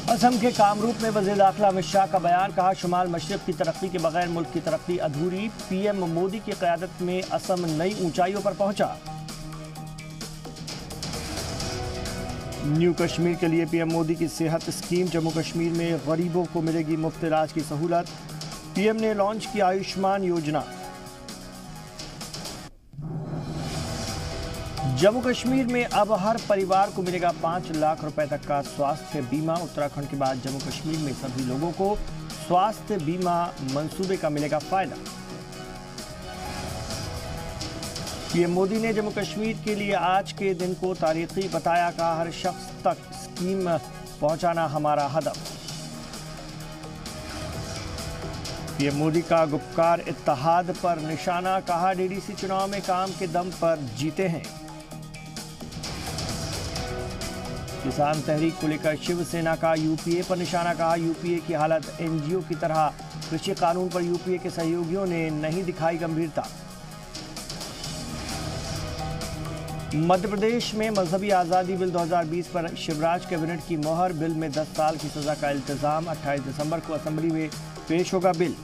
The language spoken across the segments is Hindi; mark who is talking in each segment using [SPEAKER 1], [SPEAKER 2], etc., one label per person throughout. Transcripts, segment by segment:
[SPEAKER 1] असम के कामरूप में वज़ीर दाखिला अमित शाह का बयान, कहा शुमाल मशरिक़ की तरक्की के बगैर मुल्क की तरक्की अधूरी। पीएम मोदी की क़यादत में असम नई ऊंचाइयों पर पहुंचा। न्यू कश्मीर के लिए पीएम मोदी की सेहत स्कीम, जम्मू कश्मीर में गरीबों को मिलेगी मुफ्त इलाज की सहूलत। पीएम ने लॉन्च की आयुष्मान योजना। जम्मू कश्मीर में अब हर परिवार को मिलेगा 5 लाख रुपए तक का स्वास्थ्य बीमा। उत्तराखंड के बाद जम्मू कश्मीर में सभी लोगों को स्वास्थ्य बीमा मंसूबे का मिलेगा फायदा। पीएम मोदी ने जम्मू कश्मीर के लिए आज के दिन को तारीखी बताया, कहा हर शख्स तक स्कीम पहुंचाना हमारा हदफ। पीएम मोदी का गुपकार इत्तेहाद पर निशाना, कहा डीडीसी चुनाव में काम के दम पर जीते हैं। किसान तहरीक को लेकर शिवसेना का यूपीए पर निशाना, कहा यूपीए की हालत एनजीओ की तरह। कृषि कानून पर यूपीए के सहयोगियों ने नहीं दिखाई गंभीरता। मध्य प्रदेश में मजहबी आज़ादी बिल 2020 पर शिवराज कैबिनेट की मोहर। बिल में 10 साल की सजा का इल्तिजाम। 28 दिसंबर को असेंबली में पेश होगा बिल।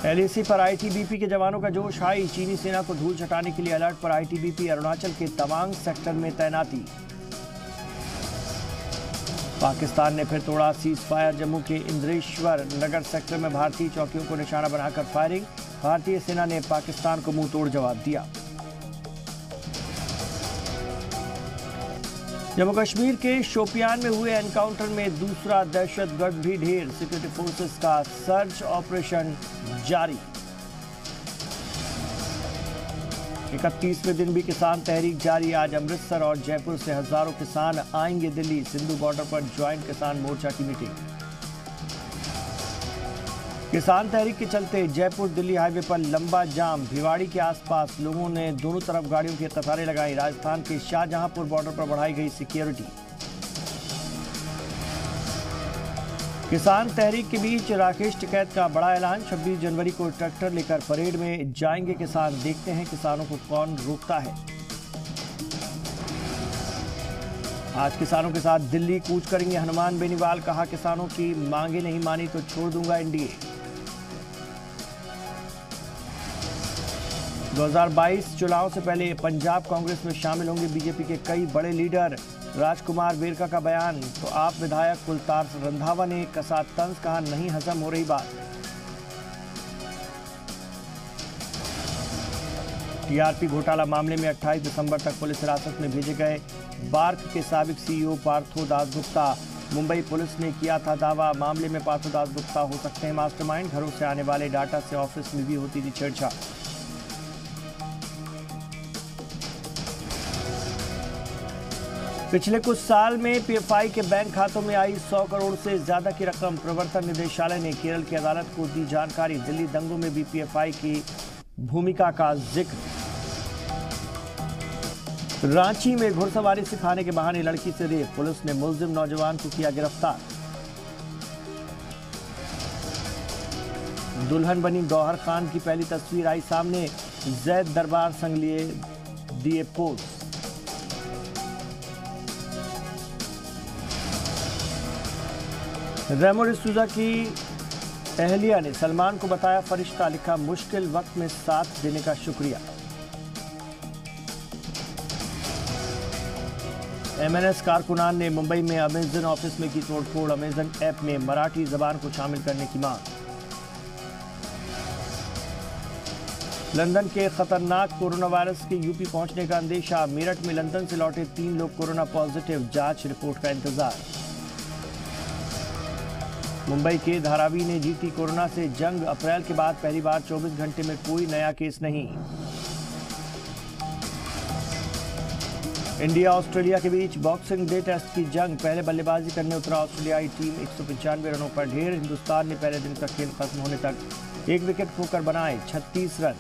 [SPEAKER 1] एलएसी पर आईटीबीपी के जवानों का जोश हाई। चीनी सेना को धूल चटाने के लिए अलर्ट पर आईटीबीपी। अरुणाचल के तवांग सेक्टर में तैनाती। पाकिस्तान ने फिर तोड़ा सीज फायर। जम्मू के इंद्रेश्वर नगर सेक्टर में भारतीय चौकियों को निशाना बनाकर फायरिंग। भारतीय सेना ने पाकिस्तान को मुंह तोड़ जवाब दिया। जम्मू कश्मीर के शोपियान में हुए एनकाउंटर में दूसरा दहशतगर्द भी ढेर। सिक्योरिटी फोर्सेस का सर्च ऑपरेशन जारी। 31वें दिन भी किसान तहरीक जारी। आज अमृतसर और जयपुर से हजारों किसान आएंगे दिल्ली। सिंधु बॉर्डर पर ज्वाइंट किसान मोर्चा की मीटिंग। किसान तहरीक के चलते जयपुर दिल्ली हाईवे पर लंबा जाम। भिवाड़ी के आसपास लोगों ने दोनों तरफ गाड़ियों की कतारें लगाई। राजस्थान के शाहजहांपुर बॉर्डर पर बढ़ाई गई सिक्योरिटी। किसान तहरीक के बीच राकेश टिकैत का बड़ा ऐलान। 26 जनवरी को ट्रैक्टर लेकर परेड में जाएंगे किसान। देखते हैं किसानों को कौन रोकता है। आज किसानों के साथ दिल्ली कूच करेंगे हनुमान बेनीवाल। कहा किसानों की मांगे नहीं मानी तो छोड़ दूंगा एनडीए। 2022 चुनाव से पहले पंजाब कांग्रेस में शामिल होंगे बीजेपी के कई बड़े लीडर। राजकुमार वेरका का बयान। तो आप विधायक कुलतार रंधावा ने कसा तंज, कहा नहीं हजम हो रही बात। टीआरपी घोटाला मामले में 28 दिसंबर तक पुलिस हिरासत में भेजे गए बार्क के साबिक सीईओ पार्थो दासगुप्ता। मुंबई पुलिस ने किया था दावा, मामले में पार्थो दासगुप्ता हो सकते हैं मास्टरमाइंड। घरों से आने वाले डाटा से ऑफिस में भी होती थी छेड़छाड़। पिछले कुछ साल में पीएफआई के बैंक खातों में आई 100 करोड़ से ज्यादा की रकम। प्रवर्तन निदेशालय ने केरल की अदालत को दी जानकारी। दिल्ली दंगों में भी पीएफआई की भूमिका का जिक्र। रांची में घुड़सवारी सिखाने के बहाने लड़की से रेप। पुलिस ने मुलजिम नौजवान को किया गिरफ्तार। दुल्हन बनी गौहर खान की पहली तस्वीर आई सामने। जैद दरबार संग लिए दिए पोज। रेमो डिसूजा की अहलिया ने सलमान को बताया फरिश्ता। लिखा मुश्किल वक्त में साथ देने का शुक्रिया। एमएनएस कारकुनान ने मुंबई में अमेजन ऑफिस में की तोड़फोड़। अमेजन ऐप में मराठी जबान को शामिल करने की मांग। लंदन के खतरनाक कोरोना वायरस के यूपी पहुंचने का अंदेशा। मेरठ में लंदन से लौटे 3 लोग कोरोना पॉजिटिव। जांच रिपोर्ट का इंतजार। मुंबई के धारावी ने जीती कोरोना से जंग। अप्रैल के बाद पहली बार 24 घंटे में कोई नया केस नहीं। इंडिया ऑस्ट्रेलिया के बीच बॉक्सिंग डे टेस्ट की जंग। पहले बल्लेबाजी करने उतरा ऑस्ट्रेलियाई टीम। 195 रनों पर ढेर। हिंदुस्तान ने पहले दिन का खेल खत्म होने तक 1 विकेट खोकर बनाए 36 रन।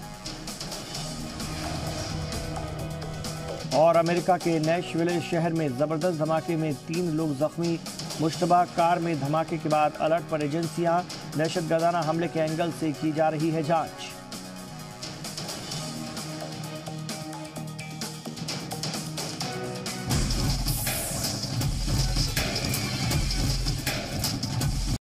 [SPEAKER 1] और अमेरिका के नैशविल शहर में जबरदस्त धमाके में 3 लोग जख्मी। मुश्तबा कार में धमाके के बाद अलर्ट पर एजेंसियां। दहशतगर्दाना हमले के एंगल से की जा रही है जांच।